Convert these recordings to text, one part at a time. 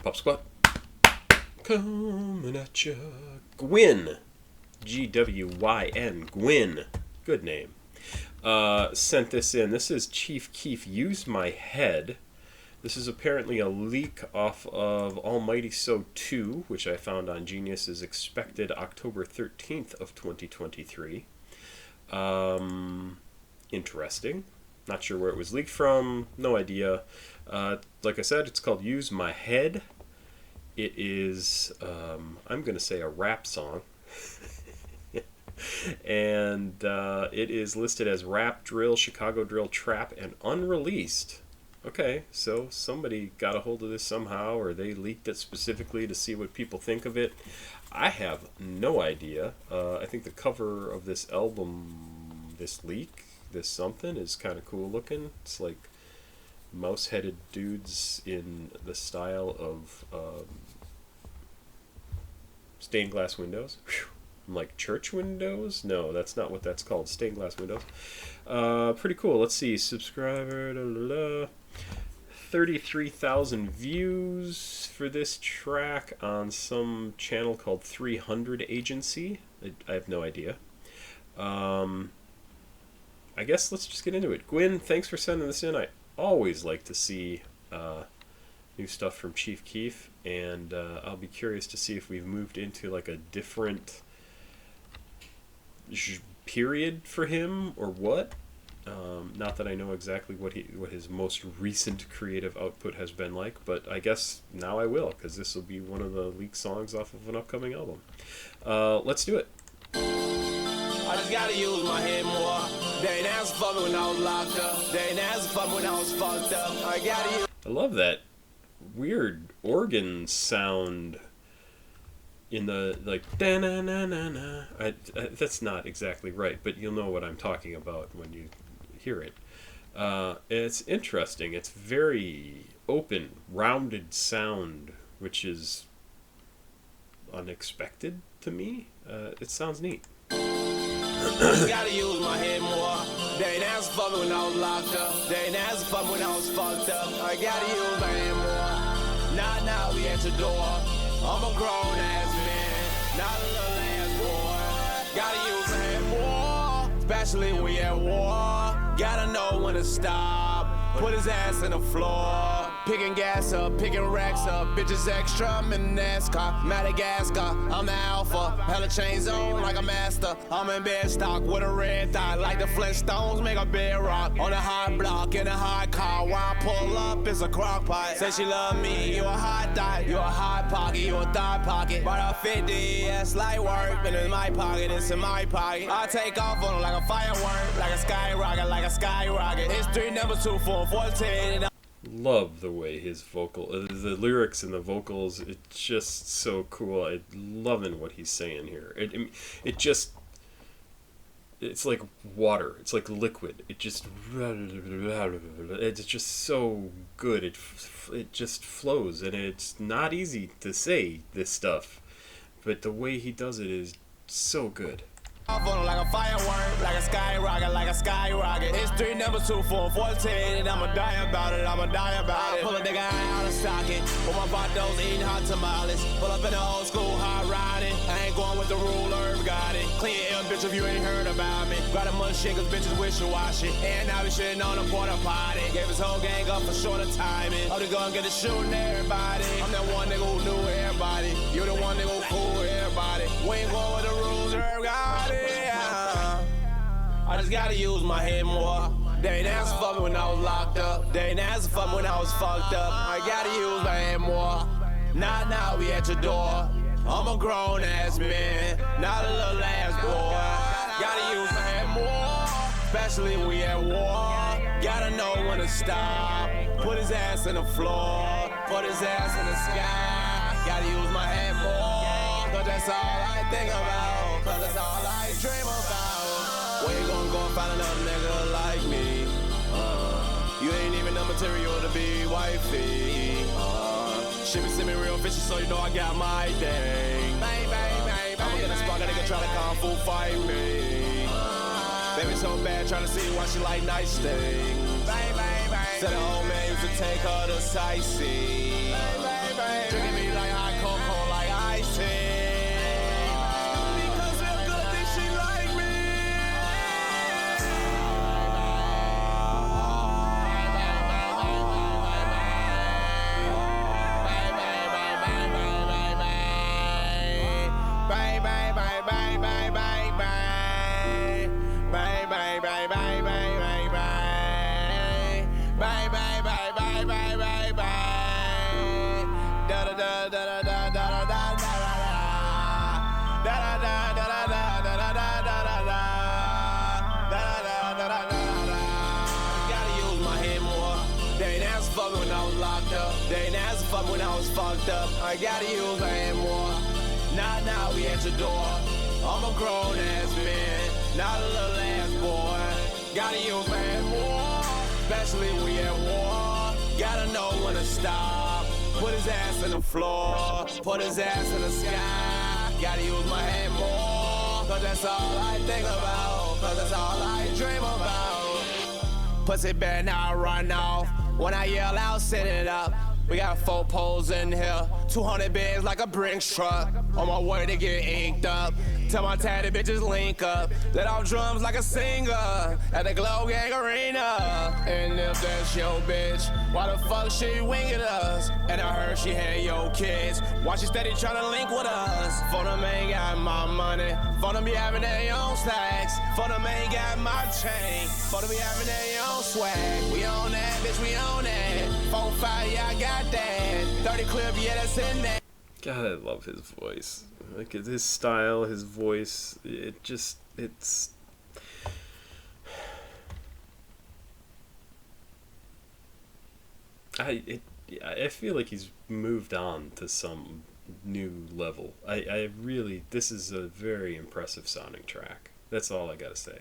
Papasquatjon coming at ya. Gwyn. Gwyn. Gwyn. Good name. Sent this in. This is Chief Keef. Use My Head. This is apparently a leak off of Almighty So 2, which I found on Genius is expected October 13th of 2023. Interesting. Not sure where it was leaked from. No idea. Like I said, it's called Use My Head. It is, I'm going to say a rap song. And it is listed as rap, drill, Chicago drill, trap, and unreleased. Okay, so somebody got a hold of this somehow, or they leaked it specifically to see what people think of it. I have no idea. I think the cover of this album, this leak, this something, is kind of cool looking. It's like mouse-headed dudes in the style of stained glass windows. Whew. Like church windows? No, that's not what that's called. Stained glass windows. Pretty cool. Let's see. Subscriber. 33,000 views for this track on some channel called 300 Agency. I have no idea. I guess let's just get into it. Gwyn, thanks for sending this in. I always like to see new stuff from Chief Keef, and I'll be curious to see if we've moved into like a different period for him or what. Not that I know exactly what his most recent creative output has been like, but I guess now I will, because this will be one of the leaked songs off of an upcoming album. Let's do it. I just gotta use my head more. They ain't asked for me when I was locked up. They ain't asked for me when I was fucked up. I gotta use. I love that weird organ sound in the like da na na na na. That's not exactly right, but you'll know what I'm talking about when you hear it. It's interesting. It's very open, rounded sound, which is unexpected to me. It sounds neat. Gotta use my head more. They ain't asked for me when I was locked up. They ain't asked for me when I was fucked up. I gotta use my head more. Now we at your door. I'm a grown ass man, not a little ass boy. Gotta use my head more, especially when we at war. Gotta know when to stop. Put his ass in the floor. Picking gas up, picking racks up. Bitches extra, I'm in NASCAR. Madagascar, I'm the alpha. Hella chains on like a master. I'm in bed stock with a red dot. Like the Flintstones, make a bed rock. On a hot block in a hot car. When I pull up, it's a crock pot. Say she love me, you a hot dot. You a hot pocket, you a thigh pocket. Bought a 50, that's light work. And in my pocket, it's in my pocket. I take off on them like a firework. Like a skyrocket, like a skyrocket. It's 3 number 2 4 14. Love the way his vocal, the lyrics and the vocals, it's just so cool. I'm loving what he's saying here. It just, it's like water. It's like liquid. It's just so good. It just flows, and it's not easy to say this stuff, but the way he does it is so good. Like a firework, like a skyrocket, like a skyrocket. It's 3 number 2 4 14, and I'ma die about it. I'ma die about it. Pull a nigga out of socket. With my vatos eating hot tamales. Pull up in the old school hot riding. I ain't going with the ruler, got it. Clean your bitch if you ain't heard about me. Got a mud shake, cause bitches wishy-washy. And now we shitting on the porta potty. Gave his whole gang up for shorter timing. Up to go and get the shooting everybody. I'm that one nigga who knew everybody. You the one nigga who cool with everybody. We ain't going with the rules, got it. I just gotta use my head more. They ain't asked for me when I was locked up. They ain't asked for me when I was fucked up. I gotta use my head more. Now we at your door. I'm a grown ass man, not a little ass boy. Gotta use my head more, especially when we at war. Gotta know when to stop. Put his ass in the floor. Put his ass in the sky. Gotta use my head more, cause that's all I think about. Cause that's all I dream about. Where you gonna go and find another nigga like me? You ain't even the material to be wifey. Shimmy, send me real fishy, so you know I got my thing. I'ma get a spark, a nigga try to kung fu fight me. Baby so bad, trying to see why she like nice things. Said the old man used to take her to sightsee. was fucked up. I gotta use my hand more. Now we at your door. I'm a grown ass man, not a little ass boy. Gotta use my hand more, especially when we at war. Gotta know when to stop. Put his ass in the floor, put his ass in the sky. Gotta use my hand more, cause that's all I think about, cause that's all I dream about. Pussy better not run off. When I yell out, set it up. We got 4 poles in here, 200 bins like a Brinks truck. On my way to get inked up. Tell my tatted bitches link up. Let off drums like a singer at the Glow Gang Arena. And if that's your bitch, why the fuck she winging us? And I heard she had your kids. Why she steady tryna link with us? For them ain't got my money. For them be having their own stacks. For them ain't got my chain. For them be having their own swag. We on that, bitch, we on that. 4-5, yeah, I got that. 30 clip, yeah, that's in that. God, I love his voice. Like his style, his voice. It's. I feel like he's moved on to some new level. I really, this is a very impressive sounding track. That's all I gotta say.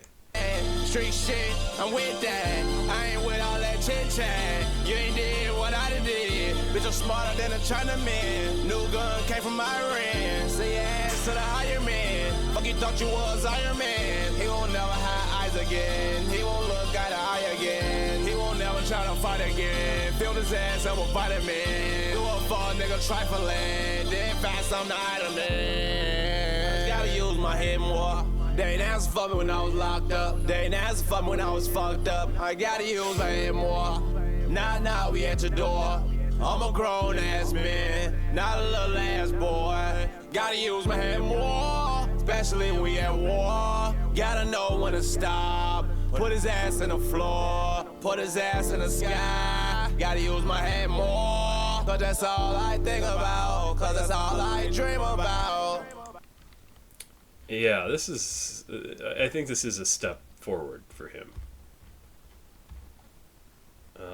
Street shit, I'm with that. I ain't with all that chit chat. You ain't did what I done did. Bitch, I'm smarter than a Chinaman. New gun came from Iran. Say your ass to the higher man. Fuck you thought you was Iron Man. He won't never have eyes again. He won't look eye to eye again. He won't never try to fight again. Fill his ass up with vitamin. Do a fall nigga trifling. Then find something to hide him in. Gotta use my head more. They ain't asked for me when I was locked up. They ain't asked for me when I was fucked up. I gotta use my head more. Now we at your door. I'm a grown ass man, not a little ass boy. Gotta use my head more, especially when we at war. Gotta know when to stop. Put his ass in the floor, put his ass in the sky. Gotta use my head more, cause that's all I think about, cause that's all I dream about. Yeah, I think this is a step forward for him.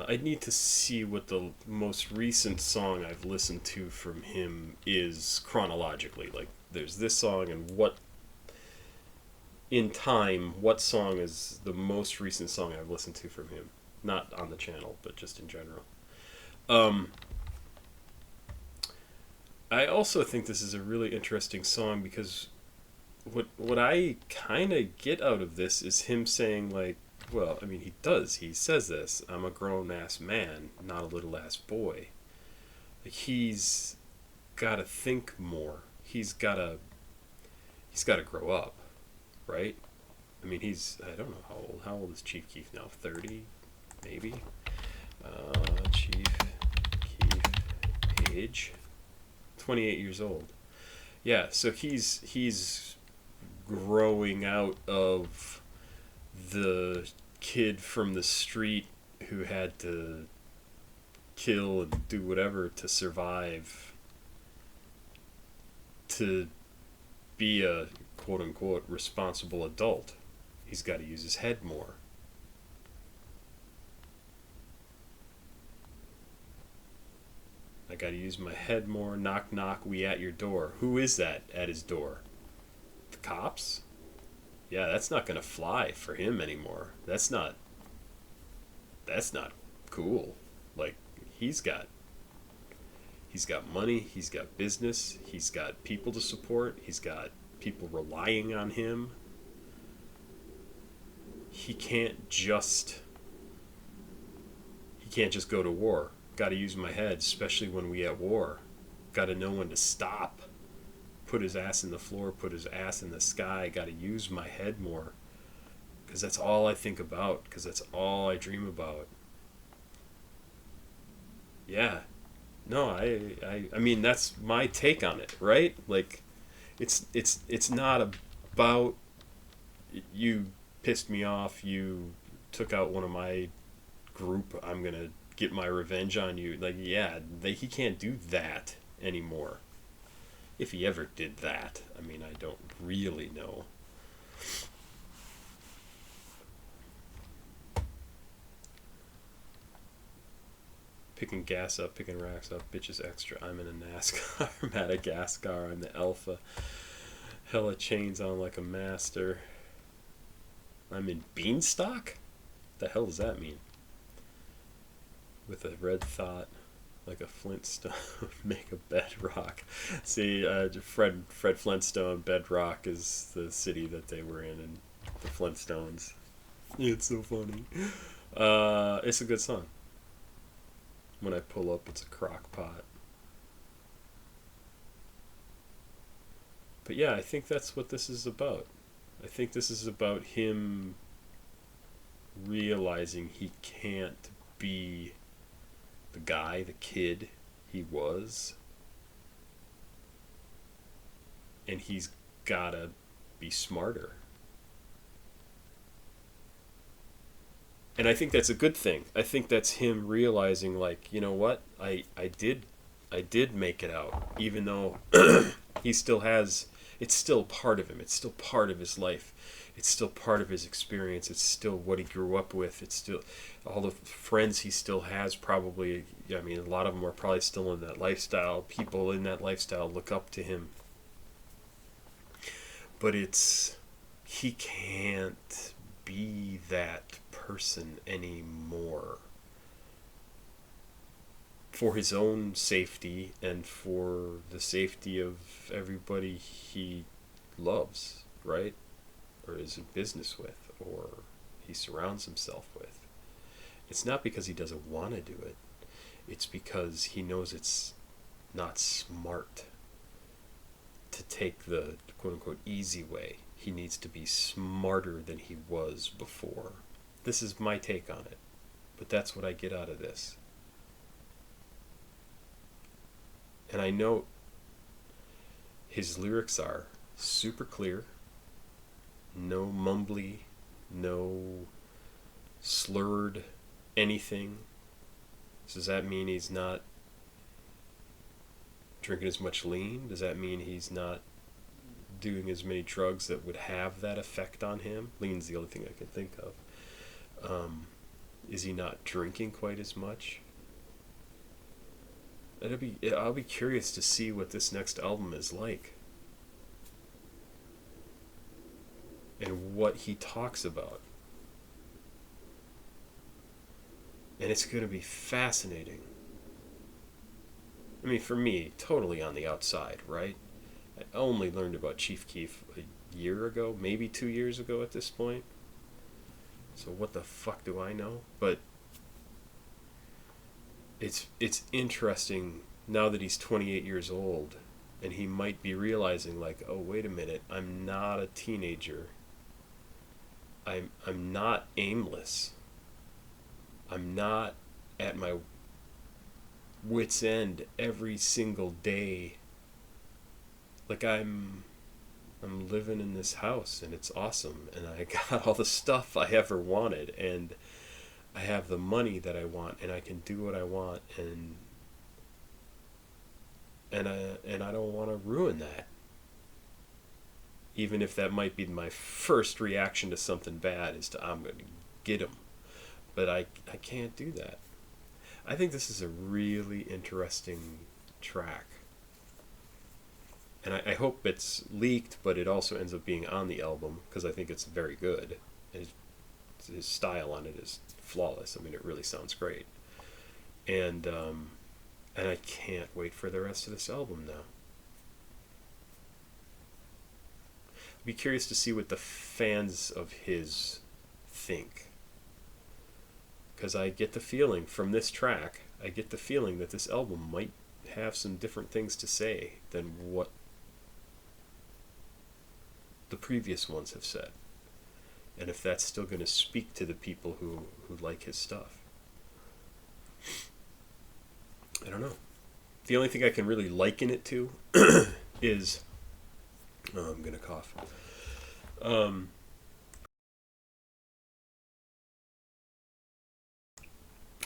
I need to see what the most recent song I've listened to from him is chronologically. Like, there's this song, and what, in time, what song is the most recent song I've listened to from him? Not on the channel, but just in general. I also think this is a really interesting song because what I kind of get out of this is him saying, like, well, I mean, he says this, I'm a grown-ass man, not a little-ass boy. Like, he's got to think more. He's got to grow up, right? I mean, I don't know how old is Chief Keef now? 30, maybe? Chief Keef, age? 28 years old. Yeah, so he's growing out of the kid from the street who had to kill and do whatever to survive, to be a quote-unquote responsible adult. He's got to use his head more. I got to use my head more. Knock, knock, we at your door. Who is that at his door? The cops? Yeah, that's not going to fly for him anymore. That's not cool. Like, he's got money, he's got business, he's got people to support, he's got people relying on him. He can't just go to war. Got to use my head, especially when we at war. Got to know when to stop. Put his ass in the floor, put his ass in the sky. Got to use my head more, because that's all I think about, because that's all I dream about. Yeah. No, I mean, that's my take on it, right? Like, it's not about you pissed me off, you took out one of my group, I'm gonna get my revenge on you. Like, yeah, he can't do that anymore. If he ever did that. I mean, I don't really know. picking gas up, picking racks up, bitches extra. I'm in a NASCAR, Madagascar. I'm the alpha. Hella chains on like a master. I'm in Beanstalk? The hell does that mean? With a red thought, like a Flintstone, make a bedrock. See, Fred Flintstone, Bedrock is the city that they were in the Flintstones. It's so funny. It's a good song. When I pull up, it's a crock pot. But yeah, I think that's what this is about. I think this is about him realizing he can't be the guy, the kid he was. And he's gotta be smarter. And I think that's a good thing. I think that's him realizing, like, you know what? I did make it out, even though he still has, it's still part of him. It's still part of his life. It's still part of his experience. It's still what he grew up with. It's still all the friends he still has, probably. I mean, a lot of them are probably still in that lifestyle. People in that lifestyle look up to him. But he can't be that person anymore. For his own safety and for the safety of everybody he loves, right? Or is in business with, or he surrounds himself with. It's not because he doesn't want to do it. It's because he knows it's not smart to take the quote-unquote easy way. He needs to be smarter than he was before. This is my take on it, but that's what I get out of this. And I know his lyrics are super clear, no mumbly, no slurred anything. Does that mean he's not drinking as much lean? Does that mean he's not doing as many drugs that would have that effect on him? Lean's the only thing I can think of. Is he not drinking quite as much? I'll be curious to see what this next album is like. And what he talks about. And it's going to be fascinating. I mean, for me, totally on the outside, right? I only learned about Chief Keef a year ago, maybe 2 years ago at this point. So what the fuck do I know? But it's interesting now that he's 28 years old, and he might be realizing, like, oh, wait a minute, I'm not a teenager. I'm not aimless. I'm not at my wit's end every single day. Like, I'm living in this house, and it's awesome, and I got all the stuff I ever wanted, and I have the money that I want, and I can do what I want, and I don't want to ruin that. Even if that might be my first reaction to something bad, is to, I'm going to get him. But I can't do that. I think this is a really interesting track. And I hope it's leaked, but it also ends up being on the album, because I think it's very good. His style on it is flawless. I mean, it really sounds great. And I can't wait for the rest of this album now. I'd be curious to see what the fans of his think. Because I get the feeling from this track, I get the feeling that this album might have some different things to say than what the previous ones have said. And if that's still going to speak to the people who like his stuff. I don't know. The only thing I can really liken it to is... Oh, I'm going to cough.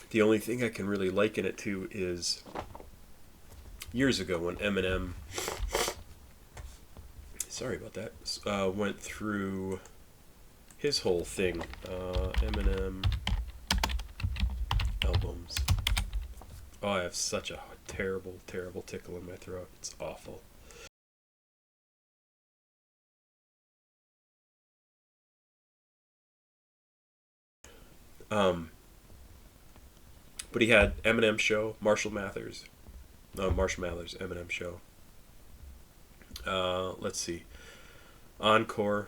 The only thing I can really liken it to is years ago when Eminem... Sorry about that. Went through his whole thing. Eminem albums. Oh, I have such a terrible, terrible tickle in my throat. It's awful. Um, but he had Eminem show, Marshall Mathers Eminem show. Let's see, Encore.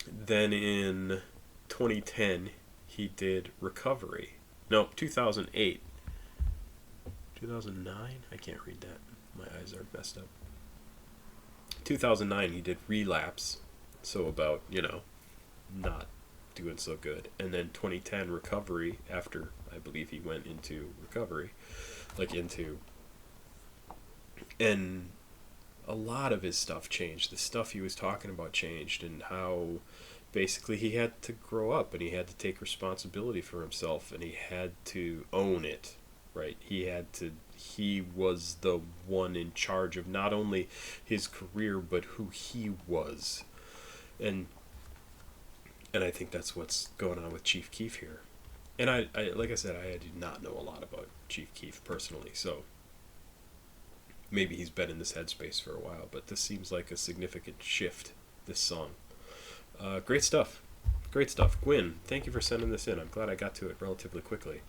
Then in 2010, he did Recovery. No, 2008. 2009? I can't read that. My eyes are messed up. 2009, he did Relapse. So about, not doing so good. And then 2010, Recovery, after I believe he went into recovery. And a lot of his stuff changed. The stuff he was talking about changed, and how basically he had to grow up and he had to take responsibility for himself and he had to own it, right? He was the one in charge of not only his career but who he was. And I think that's what's going on with Chief Keef here. And I like I said, I do not know a lot about Chief Keef personally, so maybe he's been in this headspace for a while, but this seems like a significant shift, this song. Great stuff. Great stuff. Gwyn, thank you for sending this in. I'm glad I got to it relatively quickly.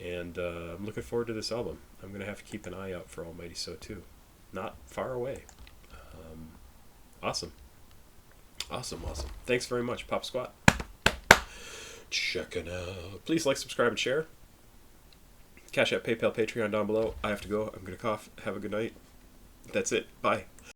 And I'm looking forward to this album. I'm going to have to keep an eye out for Almighty So too. Not far away. Awesome. Awesome. Thanks very much, Pop Squat. Check it out. Please like, subscribe, and share. CashApp, PayPal, Patreon down below. I have to go. I'm going to cough. Have a good night. That's it. Bye.